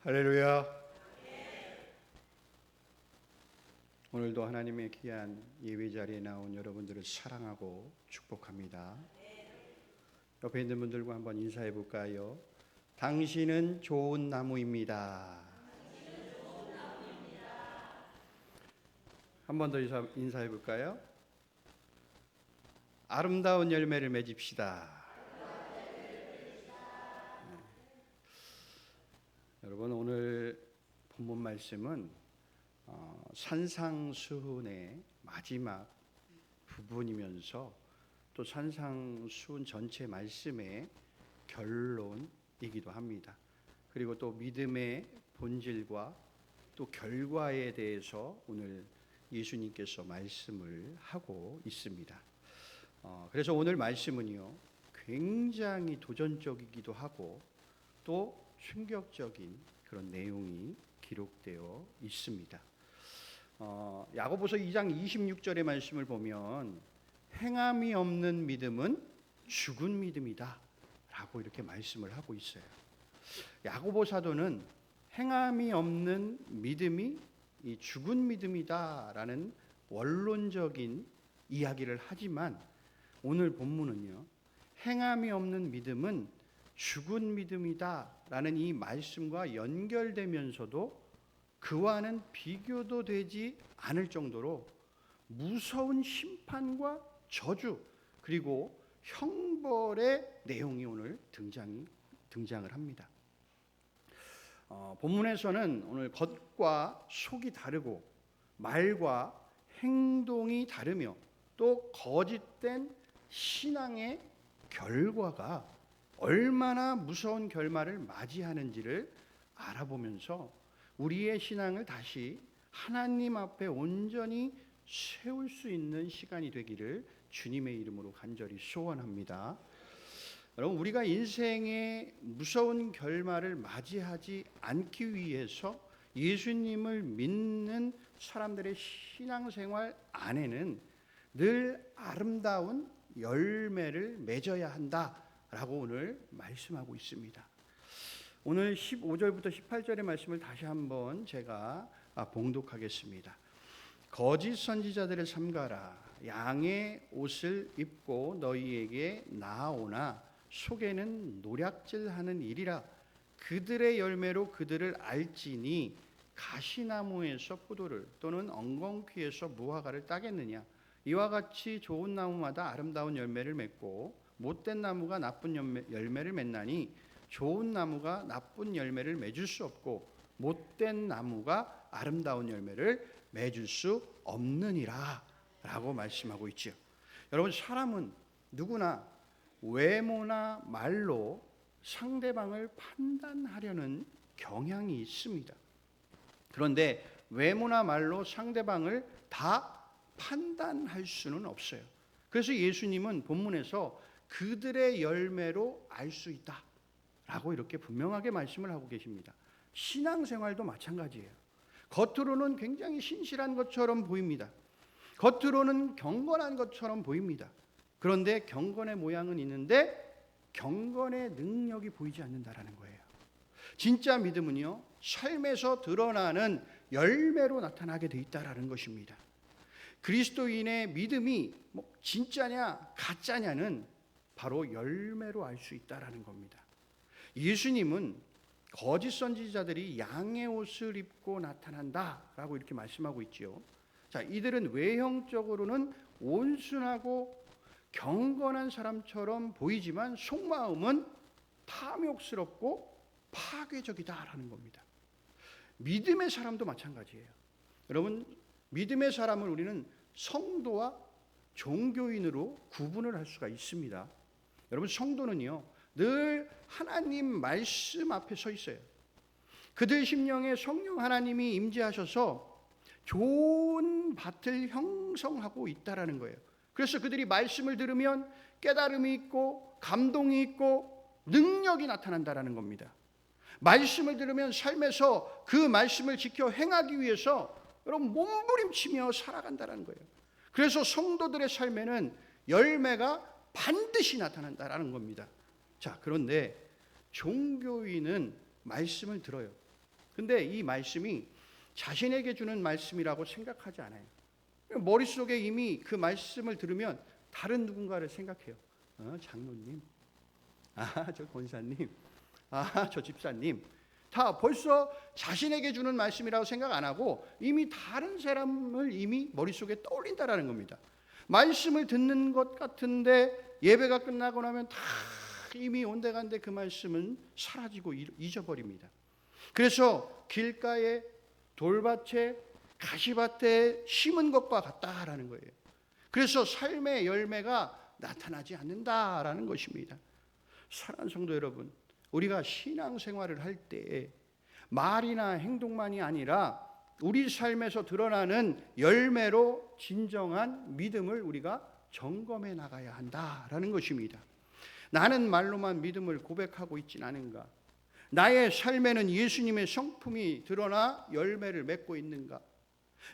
할렐루야. 오늘도 하나님의 귀한 예배 자리에 나온 여러분들을 사랑하고 축복합니다. 옆에 있는 분들과 한번 인사해 볼까요? 당신은 좋은 나무입니다. 한 번 더 인사해 볼까요? 아름다운 열매를 맺읍시다. 여러분, 오늘 본문 말씀은 산상수훈의 마지막 부분이면서 또 산상수훈 전체 말씀의 결론이기도 합니다. 그리고 또 믿음의 본질과 또 결과에 대해서 오늘 예수님께서 말씀을 하고 있습니다. 그래서 오늘 말씀은요, 굉장히 도전적이기도 하고 또 충격적인 그런 내용이 기록되어 있습니다. 야고보서 2장 26절의 말씀을 보면 행함이 없는 믿음은 죽은 믿음이다 라고 이렇게 말씀을 하고 있어요. 야고보 사도는 행함이 없는 믿음이 이 죽은 믿음이다 라는 원론적인 이야기를 하지만 오늘 본문은요, 행함이 없는 믿음은 죽은 믿음이다 라는 이 말씀과 연결되면서도 그와는 비교도 되지 않을 정도로 무서운 심판과 저주 그리고 형벌의 내용이 오늘 등장을 합니다. 본문에서는 오늘 겉과 속이 다르고 말과 행동이 다르며 또 거짓된 신앙의 결과가 얼마나 무서운 결말을 맞이하는지를 알아보면서 우리의 신앙을 다시 하나님 앞에 온전히 세울 수 있는 시간이 되기를 주님의 이름으로 간절히 소원합니다. 여러분, 우리가 인생의 무서운 결말을 맞이하지 않기 위해서 예수님을 믿는 사람들의 신앙생활 안에는 늘 아름다운 열매를 맺어야 한다라고 오늘 말씀하고 있습니다. 오늘 15절부터 18절의 말씀을 다시 한번 제가 봉독하겠습니다. 거짓 선지자들을 삼가라. 양의 옷을 입고 너희에게 나아오나 속에는 노략질하는 일이라. 그들의 열매로 그들을 알지니 가시나무에서 포도를 또는 엉겅퀴에서 무화과를 따겠느냐. 이와 같이 좋은 나무마다 아름다운 열매를 맺고 못된 나무가 나쁜 열매를 맺나니 좋은 나무가 나쁜 열매를 맺을 수 없고 못된 나무가 아름다운 열매를 맺을 수 없느니라 라고 말씀하고 있죠. 여러분, 사람은 누구나 외모나 말로 상대방을 판단하려는 경향이 있습니다. 그런데 외모나 말로 상대방을 다 판단할 수는 없어요. 그래서 예수님은 본문에서 그들의 열매로 알 수 있다 라고 이렇게 분명하게 말씀을 하고 계십니다. 신앙생활도 마찬가지예요. 겉으로는 굉장히 신실한 것처럼 보입니다. 겉으로는 경건한 것처럼 보입니다. 그런데 경건의 모양은 있는데 경건의 능력이 보이지 않는다라는 거예요. 진짜 믿음은요, 삶에서 드러나는 열매로 나타나게 돼 있다라는 것입니다. 그리스도인의 믿음이 진짜냐 가짜냐는 바로 열매로 알 수 있다라는 겁니다. 예수님은 거짓 선지자들이 양의 옷을 입고 나타난다라고 이렇게 말씀하고 있지요. 자, 이들은 외형적으로는 온순하고 경건한 사람처럼 보이지만 속마음은 탐욕스럽고 파괴적이다라는 겁니다. 믿음의 사람도 마찬가지예요. 여러분, 믿음의 사람을 우리는 성도와 종교인으로 구분을 할 수가 있습니다. 여러분, 성도는요, 늘 하나님 말씀 앞에 서 있어요. 그들 심령에 성령 하나님이 임재하셔서 좋은 밭을 형성하고 있다라는 거예요. 그래서 그들이 말씀을 들으면 깨달음이 있고 감동이 있고 능력이 나타난다라는 겁니다. 말씀을 들으면 삶에서 그 말씀을 지켜 행하기 위해서 여러분 몸부림치며 살아간다라는 거예요. 그래서 성도들의 삶에는 열매가 반드시 나타난다라는 겁니다. 자, 그런데 종교인은 말씀을 들어요. 근데 이 말씀이 자신에게 주는 말씀이라고 생각하지 않아요. 머릿속에 이미 그 말씀을 들으면 다른 누군가를 생각해요. 장로님, 저 권사님, 저 집사님, 다 벌써 자신에게 주는 말씀이라고 생각 안 하고 이미 다른 사람을 이미 머릿속에 떠올린다라는 겁니다. 말씀을 듣는 것 같은데 예배가 끝나고 나면 다 이미 온데간데 그 말씀은 사라지고 잊어버립니다. 그래서 길가에 돌밭에 가시밭에 심은 것과 같다라는 거예요. 그래서 삶의 열매가 나타나지 않는다라는 것입니다. 사랑하는 성도 여러분, 우리가 신앙생활을 할 때 말이나 행동만이 아니라 우리 삶에서 드러나는 열매로 진정한 믿음을 우리가 점검해 나가야 한다라는 것입니다. 나는 말로만 믿음을 고백하고 있진 않은가? 나의 삶에는 예수님의 성품이 드러나 열매를 맺고 있는가?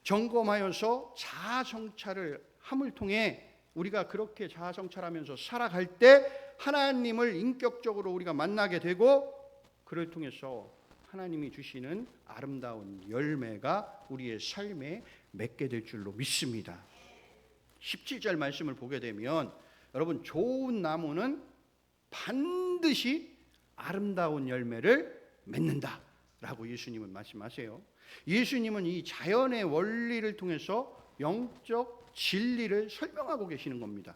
점검하여서 자아성찰을 함을 통해 우리가 그렇게 자아성찰하면서 살아갈 때 하나님을 인격적으로 우리가 만나게 되고 그를 통해서 하나님이 주시는 아름다운 열매가 우리의 삶에 맺게 될 줄로 믿습니다. 17절 말씀을 보게 되면 여러분, 좋은 나무는 반드시 아름다운 열매를 맺는다라고 예수님은 말씀하세요. 예수님은 이 자연의 원리를 통해서 영적 진리를 설명하고 계시는 겁니다.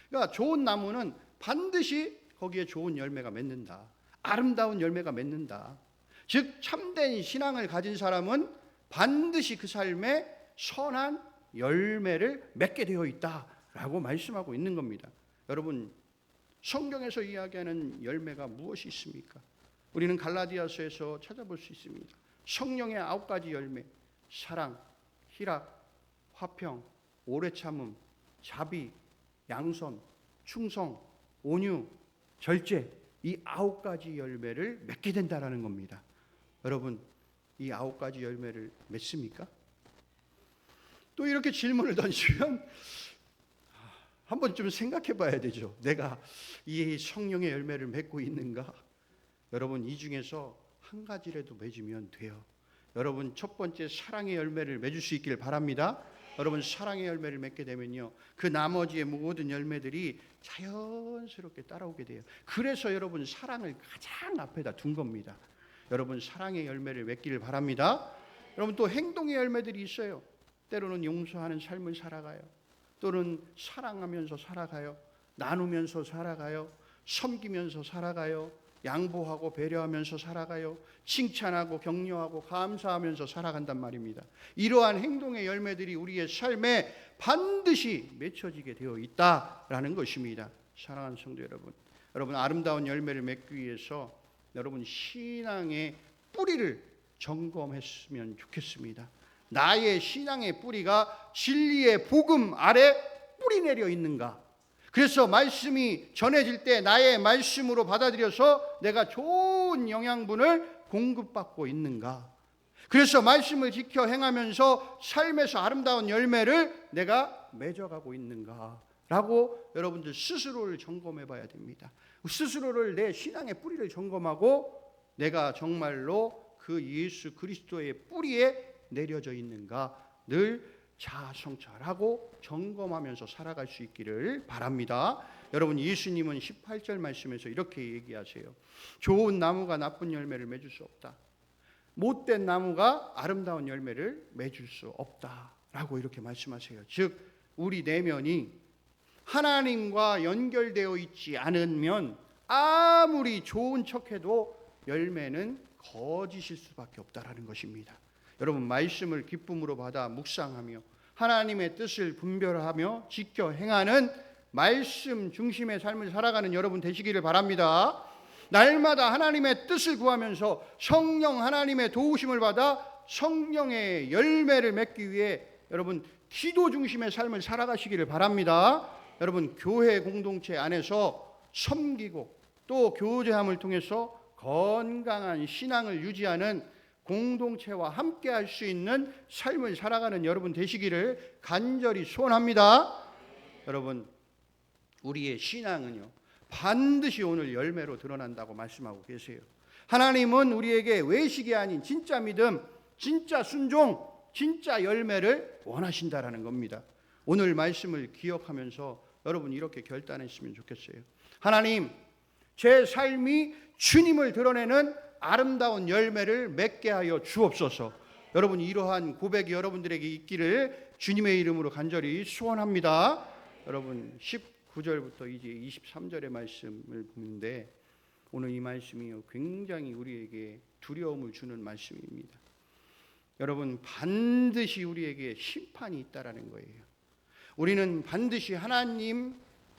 그러니까 좋은 나무는 반드시 거기에 좋은 열매가 맺는다. 아름다운 열매가 맺는다. 즉 참된 신앙을 가진 사람은 반드시 그 삶에 선한 열매를 맺게 되어 있다라고 말씀하고 있는 겁니다. 여러분, 성경에서 이야기하는 열매가 무엇이 있습니까? 우리는 갈라디아서에서 찾아볼 수 있습니다. 성령의 9가지 열매, 사랑, 희락, 화평, 오래 참음, 자비, 양선, 충성, 온유, 절제, 이 9가지 열매를 맺게 된다라는 겁니다. 여러분, 이 9가지 열매를 맺습니까? 또 이렇게 질문을 던지면 한번 좀 생각해 봐야 되죠. 내가 이 성령의 열매를 맺고 있는가? 여러분, 이 중에서 한 가지라도 맺으면 돼요. 여러분, 첫 번째 사랑의 열매를 맺을 수 있기를 바랍니다. 여러분, 사랑의 열매를 맺게 되면요, 그 나머지의 모든 열매들이 자연스럽게 따라오게 돼요. 그래서 여러분, 사랑을 가장 앞에다 둔 겁니다. 여러분, 사랑의 열매를 맺기를 바랍니다. 여러분, 또 행동의 열매들이 있어요. 때로는 용서하는 삶을 살아가요. 또는 사랑하면서 살아가요. 나누면서 살아가요. 섬기면서 살아가요. 양보하고 배려하면서 살아가요. 칭찬하고 격려하고 감사하면서 살아간단 말입니다. 이러한 행동의 열매들이 우리의 삶에 반드시 맺혀지게 되어 있다라는 것입니다. 사랑하는 성도 여러분, 여러분 아름다운 열매를 맺기 위해서 여러분 신앙의 뿌리를 점검했으면 좋겠습니다. 나의 신앙의 뿌리가 진리의 복음 아래 뿌리 내려 있는가? 그래서 말씀이 전해질 때 나의 말씀으로 받아들여서 내가 좋은 영양분을 공급받고 있는가? 그래서 말씀을 지켜 행하면서 삶에서 아름다운 열매를 내가 맺어가고 있는가? 라고 여러분들 스스로를 점검해 봐야 됩니다. 스스로를, 내 신앙의 뿌리를 점검하고 내가 정말로 그 예수 그리스도의 뿌리에 내려져 있는가 늘 자아성찰하고 점검하면서 살아갈 수 있기를 바랍니다. 여러분, 예수님은 18절 말씀에서 이렇게 얘기하세요. 좋은 나무가 나쁜 열매를 맺을 수 없다. 못된 나무가 아름다운 열매를 맺을 수 없다라고 이렇게 말씀하세요. 즉 우리 내면이 하나님과 연결되어 있지 않으면 아무리 좋은 척해도 열매는 거짓일 수밖에 없다라는 것입니다. 여러분, 말씀을 기쁨으로 받아 묵상하며 하나님의 뜻을 분별하며 지켜 행하는 말씀 중심의 삶을 살아가는 여러분 되시기를 바랍니다. 날마다 하나님의 뜻을 구하면서 성령 하나님의 도우심을 받아 성령의 열매를 맺기 위해 여러분 기도 중심의 삶을 살아가시기를 바랍니다. 여러분, 교회 공동체 안에서 섬기고 또 교제함을 통해서 건강한 신앙을 유지하는 공동체와 함께 할 수 있는 삶을 살아가는 여러분 되시기를 간절히 소원합니다. 여러분, 우리의 신앙은요 반드시 오늘 열매로 드러난다고 말씀하고 계세요. 하나님은 우리에게 외식이 아닌 진짜 믿음, 진짜 순종, 진짜 열매를 원하신다라는 겁니다. 오늘 말씀을 기억하면서 여러분 이렇게 결단했으면 좋겠어요. 하나님, 제 삶이 주님을 드러내는 아름다운 열매를 맺게 하여 주옵소서. 여러분 이러한 고백이 여러분들에게 있기를 주님의 이름으로 간절히 소원합니다. 여러분 19절부터 이제 23절의 말씀을 보는데 오늘 이 말씀이 굉장히 우리에게 두려움을 주는 말씀입니다. 여러분 반드시 우리에게 심판이 있다라는 거예요. 우리는 반드시 하나님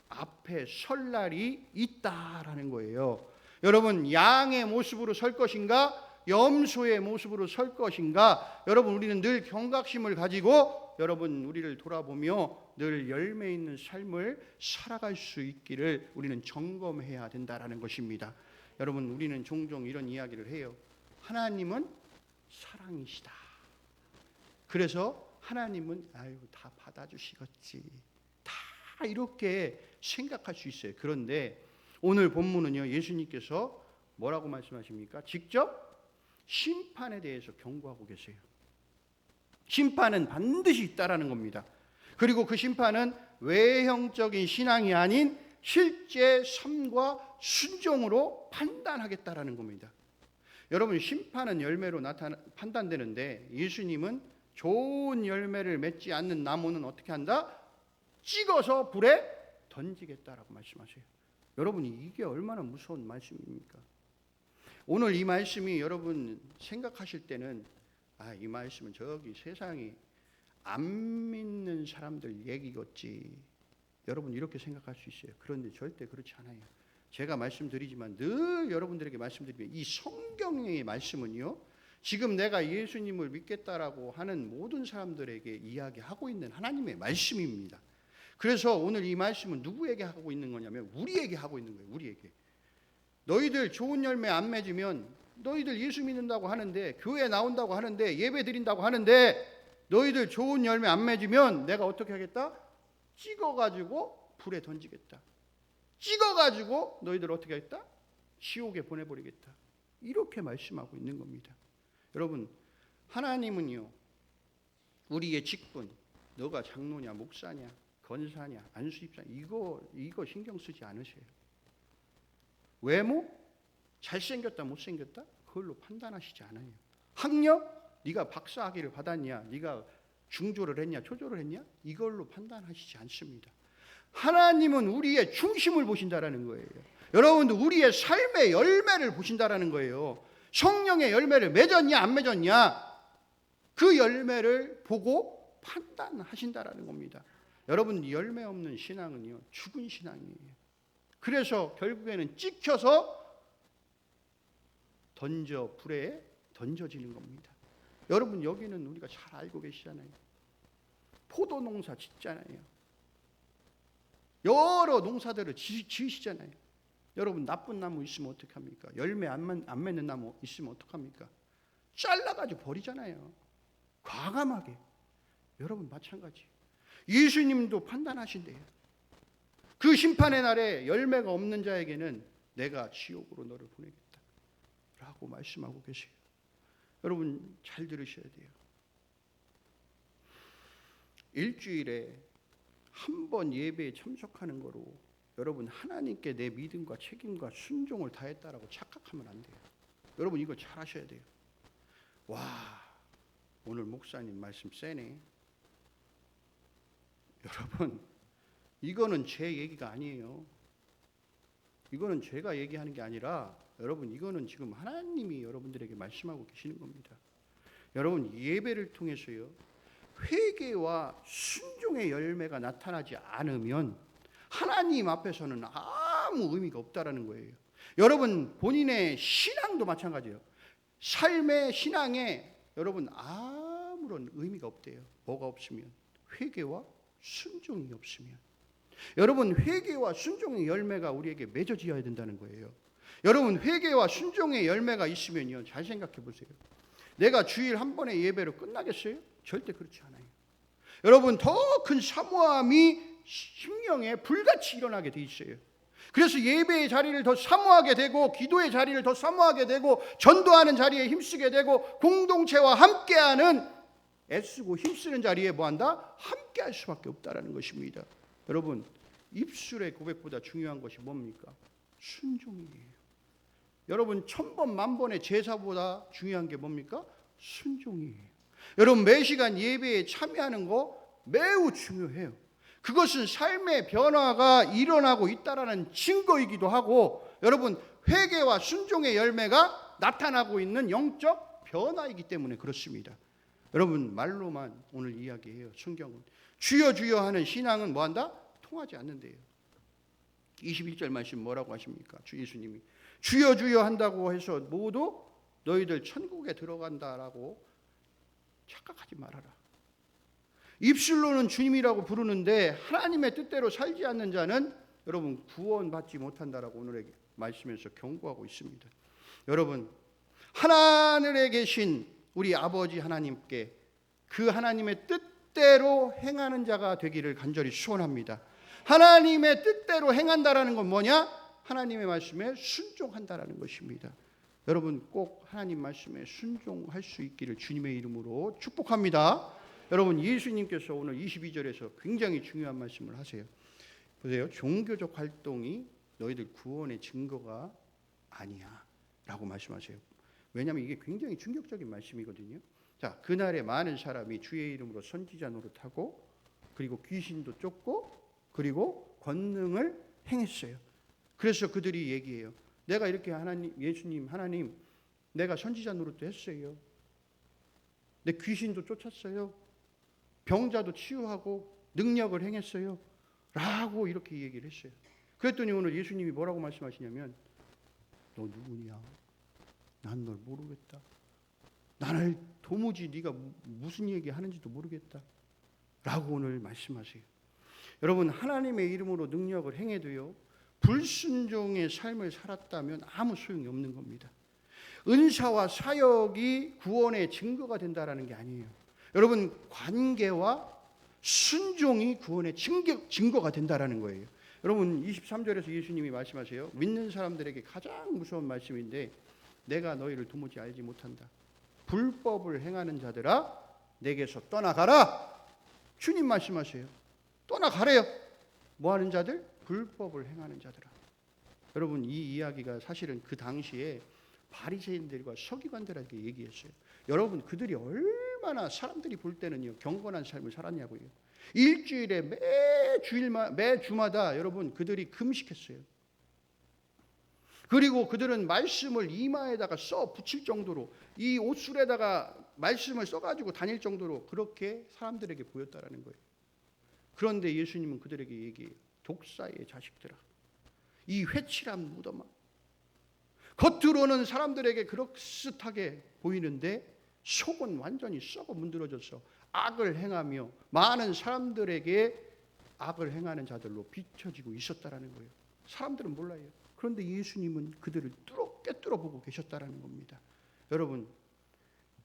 앞에 설 날이 있다라는 거예요. 여러분 양의 모습으로 설 것인가 염소의 모습으로 설 것인가? 여러분 우리는 늘 경각심을 가지고 여러분 우리를 돌아보며 늘 열매 있는 삶을 살아갈 수 있기를 우리는 점검해야 된다라는 것입니다. 여러분 우리는 종종 이런 이야기를 해요. 하나님은 사랑이시다. 그래서 하나님은 아유 다 받아주시겠지. 다 이렇게 생각할 수 있어요. 그런데 오늘 본문은요, 예수님께서 뭐라고 말씀하십니까? 직접 심판에 대해서 경고하고 계세요. 심판은 반드시 있다라는 겁니다. 그리고 그 심판은 외형적인 신앙이 아닌 실제 삶과 순종으로 판단하겠다라는 겁니다. 여러분 심판은 열매로 판단되는데 예수님은 좋은 열매를 맺지 않는 나무는 어떻게 한다? 찍어서 불에 던지겠다라고 말씀하세요. 여러분 이게 얼마나 무서운 말씀입니까? 오늘 이 말씀이 여러분 생각하실 때는 이 말씀은 저기 세상이 안 믿는 사람들 얘기겠지. 여러분 이렇게 생각할 수 있어요. 그런데 절대 그렇지 않아요. 제가 말씀드리지만 늘 여러분들에게 말씀드리면 이 성경의 말씀은요. 지금 내가 예수님을 믿겠다라고 하는 모든 사람들에게 이야기하고 있는 하나님의 말씀입니다. 그래서 오늘 이 말씀은 누구에게 하고 있는 거냐면 우리에게 하고 있는 거예요. 우리에게. 너희들 좋은 열매 안 맺으면 너희들 예수 믿는다고 하는데 교회 나온다고 하는데 예배 드린다고 하는데 너희들 좋은 열매 안 맺으면 내가 어떻게 하겠다? 찍어가지고 불에 던지겠다. 찍어가지고 너희들 어떻게 하겠다? 지옥에 보내버리겠다. 이렇게 말씀하고 있는 겁니다. 여러분 하나님은요 우리의 직분 너가 장로냐 목사냐 권사냐 안수집사냐 이거 신경 쓰지 않으세요. 외모? 잘생겼다 못생겼다? 그걸로 판단하시지 않아요. 학력? 네가 박사학위를 받았냐? 네가 중졸을 했냐? 초졸을 했냐? 이걸로 판단하시지 않습니다. 하나님은 우리의 중심을 보신다라는 거예요. 여러분도 우리의 삶의 열매를 보신다라는 거예요. 성령의 열매를 맺었냐 안 맺었냐? 그 열매를 보고 판단하신다라는 겁니다. 여러분 열매 없는 신앙은요 죽은 신앙이에요. 그래서 결국에는 찍혀서 불에 던져지는 겁니다. 여러분 여기는 우리가 잘 알고 계시잖아요. 포도 농사 짓잖아요. 여러 농사들을 지으시잖아요. 여러분 나쁜 나무 있으면 어떡합니까? 열매 안 맺는 나무 있으면 어떡합니까? 잘라가지고 버리잖아요. 과감하게. 여러분 마찬가지. 예수님도 판단하신대요. 그 심판의 날에 열매가 없는 자에게는 내가 지옥으로 너를 보내겠다 라고 말씀하고 계세요. 여러분 잘 들으셔야 돼요. 일주일에 한 번 예배에 참석하는 거로 여러분 하나님께 내 믿음과 책임과 순종을 다했다라고 착각하면 안 돼요. 여러분 이거 잘 하셔야 돼요. 와 오늘 목사님 말씀 세네. 여러분 이거는 제 얘기가 아니에요. 이거는 제가 얘기하는 게 아니라 여러분 이거는 지금 하나님이 여러분들에게 말씀하고 계시는 겁니다. 여러분 예배를 통해서요 회개와 순종의 열매가 나타나지 않으면 하나님 앞에서는 아무 의미가 없다라는 거예요. 여러분 본인의 신앙도 마찬가지예요. 삶의 신앙에 여러분 아무런 의미가 없대요. 뭐가 없으면 회개와 순종이 없으면. 여러분 회개와 순종의 열매가 우리에게 맺어져야 된다는 거예요. 여러분 회개와 순종의 열매가 있으면요 잘 생각해 보세요. 내가 주일 한 번의 예배로 끝나겠어요? 절대 그렇지 않아요. 여러분 더 큰 사모함이 심령에 불같이 일어나게 돼 있어요. 그래서 예배의 자리를 더 사모하게 되고 기도의 자리를 더 사모하게 되고 전도하는 자리에 힘쓰게 되고 공동체와 함께하는 애쓰고 힘쓰는 자리에 뭐한다? 함께할 수밖에 없다라는 것입니다. 여러분, 입술의 고백보다 중요한 것이 뭡니까? 순종이에요. 여러분, 1000번 만번의 제사보다 중요한 게 뭡니까? 순종이에요. 여러분, 매 시간 예배에 참여하는 거 매우 중요해요. 그것은 삶의 변화가 일어나고 있다라는 증거이기도 하고, 여러분, 회개와 순종의 열매가 나타나고 있는 영적 변화이기 때문에 그렇습니다. 여러분, 말로만 오늘 이야기해요. 성경은 주여 주여 하는 신앙은 뭐한다? 통하지 않는데요. 21절 말씀 뭐라고 하십니까? 주 예수님이 주여 주여 한다고 해서 모두 너희들 천국에 들어간다라고 착각하지 말아라. 입술로는 주님이라고 부르는데 하나님의 뜻대로 살지 않는 자는 여러분 구원받지 못한다라고 오늘의 말씀에서 경고하고 있습니다. 여러분, 하늘에 계신 우리 아버지 하나님께 그 하나님의 뜻대로 행하는 자가 되기를 간절히 소원합니다. 하나님의 뜻대로 행한다라는 건 뭐냐? 하나님의 말씀에 순종한다라는 것입니다. 여러분, 꼭 하나님 말씀에 순종할 수 있기를 주님의 이름으로 축복합니다. 여러분, 예수님께서 오늘 22절에서 굉장히 중요한 말씀을 하세요. 보세요. 종교적 활동이 너희들 구원의 증거가 아니야 라고 말씀하세요. 왜냐하면 이게 굉장히 충격적인 말씀이거든요. 자, 그날에 많은 사람이 주의 이름으로 선지자 노릇하고 그리고 귀신도 쫓고 그리고 권능을 행했어요. 그래서 그들이 얘기해요. 내가 이렇게 예수님 하나님 내가 선지자 노릇도 했어요. 내 귀신도 쫓았어요. 병자도 치유하고 능력을 행했어요. 라고 이렇게 얘기를 했어요. 그랬더니 오늘 예수님이 뭐라고 말씀하시냐면 너 누구냐? 난 널 모르겠다. 나를 도무지 네가 무슨 얘기 하는지도 모르겠다. 라고 오늘 말씀하세요. 여러분, 하나님의 이름으로 능력을 행해도요, 불순종의 삶을 살았다면 아무 소용이 없는 겁니다. 은사와 사역이 구원의 증거가 된다라는 게 아니에요. 여러분, 관계와 순종이 구원의 증거가 된다라는 거예요. 여러분, 23절에서 예수님이 말씀하세요. 믿는 사람들에게 가장 무서운 말씀인데 내가 너희를 도무지 알지 못한다. 불법을 행하는 자들아 내게서 떠나가라. 주님 말씀하세요. 떠나가래요. 뭐 하는 자들? 불법을 행하는 자들아. 여러분, 이 이야기가 사실은 그 당시에 바리새인들과 서기관들에게 얘기했어요. 여러분, 그들이 얼마나 사람들이 볼 때는요 경건한 삶을 살았냐고요. 일주일에 매 주마다 여러분 그들이 금식했어요. 그리고 그들은 말씀을 이마에다가 써 붙일 정도로 이 옷술에다가 말씀을 써가지고 다닐 정도로 그렇게 사람들에게 보였다라는 거예요. 그런데 예수님은 그들에게 얘기해요. 독사의 자식들아, 이 회칠한 무덤아, 겉으로는 사람들에게 그럴듯하게 보이는데 속은 완전히 썩어 문드러져서 악을 행하며 많은 사람들에게 악을 행하는 자들로 비춰지고 있었다라는 거예요. 사람들은 몰라요. 그런데 예수님은 그들을 꿰뚫어 보고 계셨다라는 겁니다. 여러분,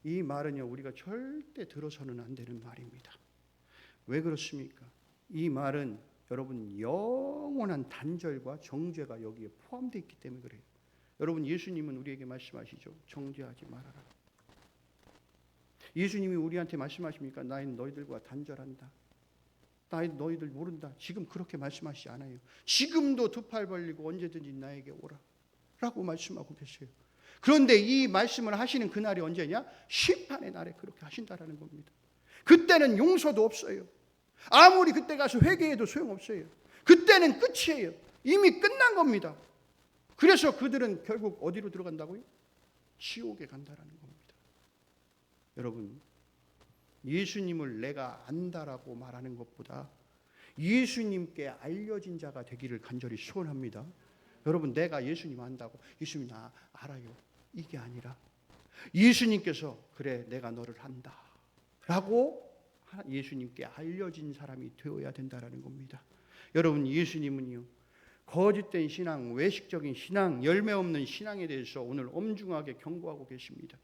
이 말은요 우리가 절대 들어서는 안 되는 말입니다. 왜 그렇습니까? 이 말은 여러분 영원한 단절과 정죄가 여기에 포함되어 있기 때문에 그래요. 여러분, 예수님은 우리에게 말씀하시죠. 정죄하지 말아라. 예수님이 우리한테 말씀하십니까? 나는 너희들과 단절한다. 나는 너희들 모른다. 지금 그렇게 말씀하시지 않아요. 지금도 두 팔 벌리고 언제든지 나에게 오라 라고 말씀하고 계세요. 그런데 이 말씀을 하시는 그날이 언제냐? 심판의 날에 그렇게 하신다라는 겁니다. 그때는 용서도 없어요. 아무리 그때 가서 회개해도 소용없어요. 그때는 끝이에요. 이미 끝난 겁니다. 그래서 그들은 결국 어디로 들어간다고요? 지옥에 간다라는 겁니다. 여러분, 예수님을 내가 안다라고 말하는 것보다 예수님께 알려진 자가 되기를 간절히 소원합니다. 여러분, 내가 예수님 안다고 예수님 나 알아요 이게 아니라 예수님께서 그래 내가 너를 안다 라고 예수님께 알려진 사람이 되어야 된다라는 겁니다. 여러분, 예수님은요 거짓된 신앙, 외식적인 신앙, 열매 없는 신앙에 대해서 오늘 엄중하게 경고하고 계십니다.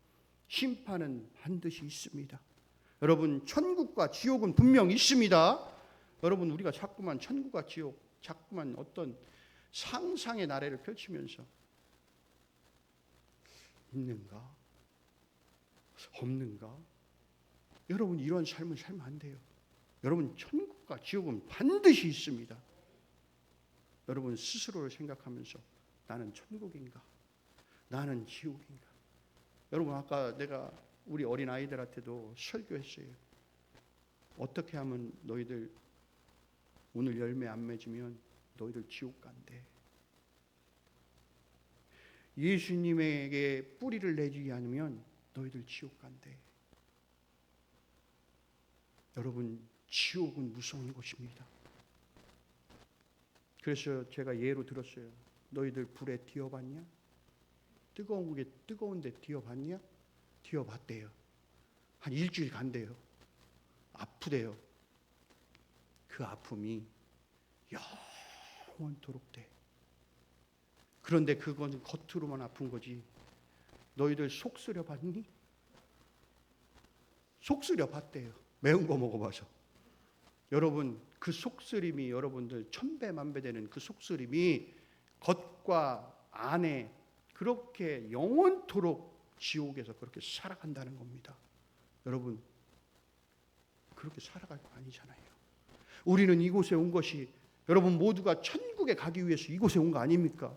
심판은 반드시 있습니다. 여러분, 천국과 지옥은 분명 있습니다. 여러분, 우리가 자꾸만 천국과 지옥, 자꾸만 어떤 상상의 나래를 펼치면서 있는가? 없는가? 여러분 이런 삶을 살면 안 돼요. 여러분 천국과 지옥은 반드시 있습니다. 여러분 스스로를 생각하면서 나는 천국인가? 나는 지옥인가? 여러분 아까 내가 우리 어린 아이들한테도 설교했어요. 어떻게 하면 너희들 오늘 열매 안 맺으면 너희들 지옥 간대. 예수님에게 뿌리를 내지 않으면 너희들 지옥 간대. 여러분 지옥은 무서운 곳입니다. 그래서 제가 예로 들었어요. 너희들 불에 뛰어봤냐? 뜨거운데 뛰어봤냐? 뛰어봤대요. 한 일주일 간대요. 아프대요. 그 아픔이 영원토록 돼. 그런데 그건 겉으로만 아픈 거지. 너희들 속 쓰려 봤니? 속 쓰려 봤대요. 매운 거 먹어봐서. 여러분 그 속쓰림이 여러분들 천배만배 되는 그 속쓰림이 겉과 안에 그렇게 영원토록 지옥에서 그렇게 살아간다는 겁니다. 여러분 그렇게 살아갈 거 아니잖아요. 우리는 이곳에 온 것이 여러분 모두가 천국에 가기 위해서 이곳에 온 거 아닙니까?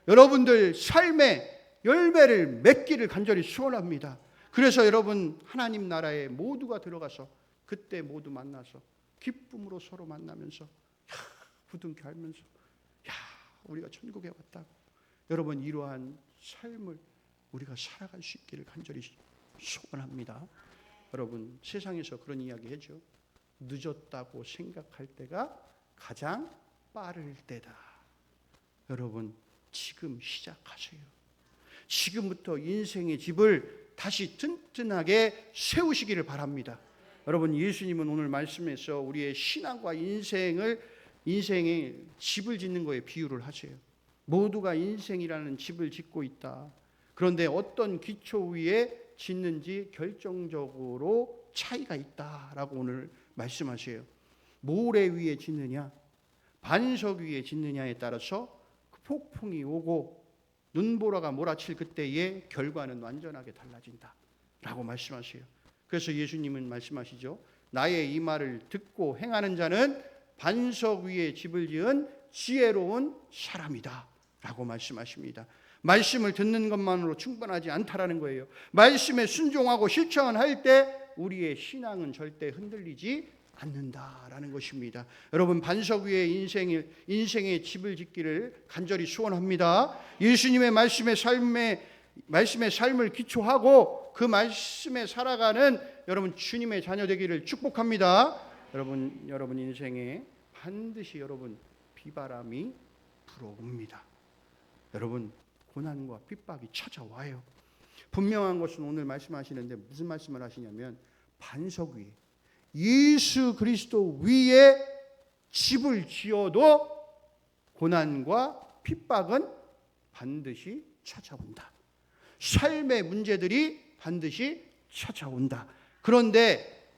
여러분들 삶의 열매를 맺기를 간절히 소원합니다. 그래서 여러분 하나님 나라에 모두가 들어가서 그때 모두 만나서 기쁨으로 서로 만나면서 부둥켜 알면서 우리가 천국에 왔다고 여러분 이러한 삶을 우리가 살아갈 수 있기를 간절히 소원합니다. 여러분 세상에서 그런 이야기 해죠. 늦었다고 생각할 때가 가장 빠를 때다. 여러분 지금 시작하세요. 지금부터 인생의 집을 다시 튼튼하게 세우시기를 바랍니다. 여러분 예수님은 오늘 말씀에서 우리의 신앙과 인생의 집을 짓는 거에 비유를 하세요. 모두가 인생이라는 집을 짓고 있다. 그런데 어떤 기초 위에 짓는지 결정적으로 차이가 있다라고 오늘 말씀하세요. 모래 위에 짓느냐 반석 위에 짓느냐에 따라서 그 폭풍이 오고 눈보라가 몰아칠 그때의 결과는 완전하게 달라진다라고 말씀하세요. 그래서 예수님은 말씀하시죠. 나의 이 말을 듣고 행하는 자는 반석 위에 집을 지은 지혜로운 사람이다 라고 말씀하십니다. 말씀을 듣는 것만으로 충분하지 않다라는 거예요. 말씀에 순종하고 실천할 때 우리의 신앙은 절대 흔들리지 않는다라는 것입니다. 여러분 반석 위에 인생의 집을 짓기를 간절히 소원합니다. 예수님의 말씀의 삶을 기초하고 그 말씀에 살아가는 여러분 주님의 자녀 되기를 축복합니다. 여러분 인생에 반드시 여러분 비바람이 불어옵니다. 여러분 고난과 핍박이 찾아와요. 분명한 것은 오늘 말씀하시는데 무슨 말씀을 하시냐면 반석 위에 예수 그리스도 위에 집을 지어도 고난과 핍박은 반드시 찾아온다. 삶의 문제들이 반드시 찾아온다. 그런데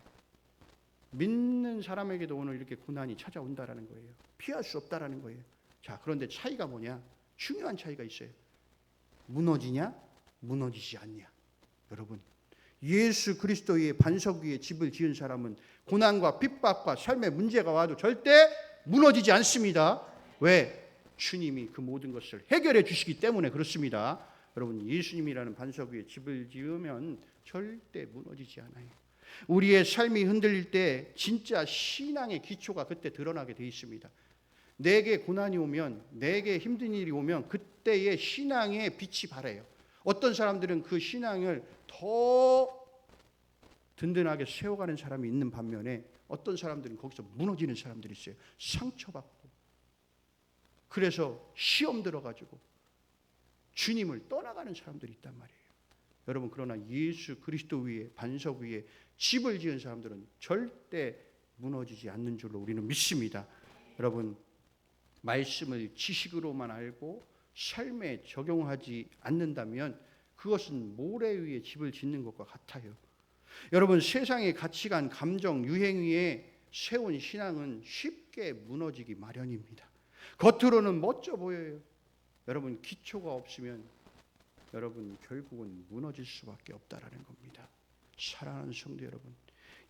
믿는 사람에게도 오늘 이렇게 고난이 찾아온다라는 거예요. 피할 수 없다라는 거예요. 자, 그런데 차이가 뭐냐? 중요한 차이가 있어요. 무너지냐? 무너지지 않냐? 여러분 예수 그리스도의 반석 위에 집을 지은 사람은 고난과 핍박과 삶의 문제가 와도 절대 무너지지 않습니다. 왜? 주님이 그 모든 것을 해결해 주시기 때문에 그렇습니다. 여러분 예수님이라는 반석 위에 집을 지으면 절대 무너지지 않아요. 우리의 삶이 흔들릴 때 진짜 신앙의 기초가 그때 드러나게 돼 있습니다. 내게 고난이 오면 내게 힘든 일이 오면 그때의 신앙의 빛이 발해요. 어떤 사람들은 그 신앙을 더 든든하게 세워가는 사람이 있는 반면에 어떤 사람들은 거기서 무너지는 사람들이 있어요. 상처받고 그래서 시험 들어가지고 주님을 떠나가는 사람들이 있단 말이에요. 여러분 그러나 예수 그리스도 위에 반석 위에 집을 지은 사람들은 절대 무너지지 않는 줄로 우리는 믿습니다. 여러분 말씀을 지식으로만 알고 삶에 적용하지 않는다면 그것은 모래 위에 집을 짓는 것과 같아요. 여러분 세상의 가치관, 감정, 유행 위에 세운 신앙은 쉽게 무너지기 마련입니다. 겉으로는 멋져 보여요. 여러분, 기초가 없으면 여러분 결국은 무너질 수밖에 없다라는 겁니다. 사랑하는 성도 여러분,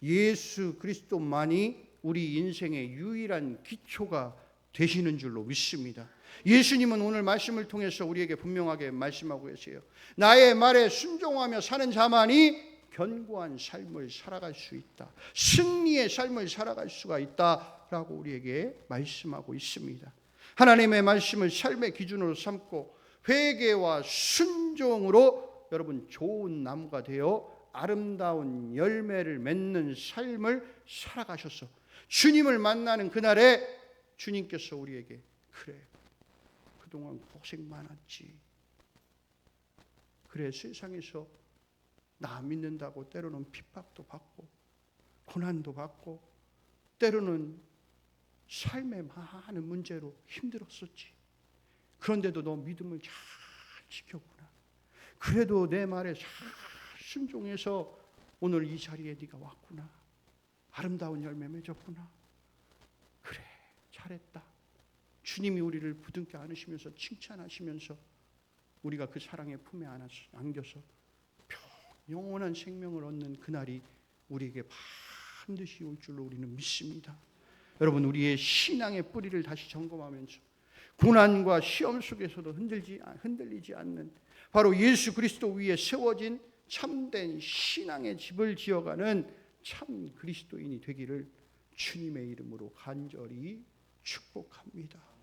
예수 그리스도만이 우리 인생의 유일한 기초가 되시는 줄로 믿습니다. 예수님은 오늘 말씀을 통해서 우리에게 분명하게 말씀하고 계세요. 나의 말에 순종하며 사는 자만이 견고한 삶을 살아갈 수 있다. 승리의 삶을 살아갈 수가 있다라고 우리에게 말씀하고 있습니다. 하나님의 말씀을 삶의 기준으로 삼고 회개와 순종으로 여러분 좋은 나무가 되어 아름다운 열매를 맺는 삶을 살아가셔서 주님을 만나는 그날에 주님께서 우리에게 그래, 그동안 고생 많았지. 그래, 세상에서 나 믿는다고 때로는 핍박도 받고 고난도 받고 때로는 삶의 많은 문제로 힘들었었지. 그런데도 너 믿음을 잘 지켰구나. 그래도 내 말에 잘 순종해서 오늘 이 자리에 네가 왔구나. 아름다운 열매 맺었구나. 그래, 잘했다. 주님이 우리를 부둥켜 안으시면서 칭찬하시면서 우리가 그 사랑의 품에 안겨서 영원한 생명을 얻는 그날이 우리에게 반드시 올 줄로 우리는 믿습니다. 여러분, 우리의 신앙의 뿌리를 다시 점검하면서 고난과 시험 속에서도 흔들리지 않는 바로 예수 그리스도 위에 세워진 참된 신앙의 집을 지어가는 참 그리스도인이 되기를 주님의 이름으로 간절히 축복합니다.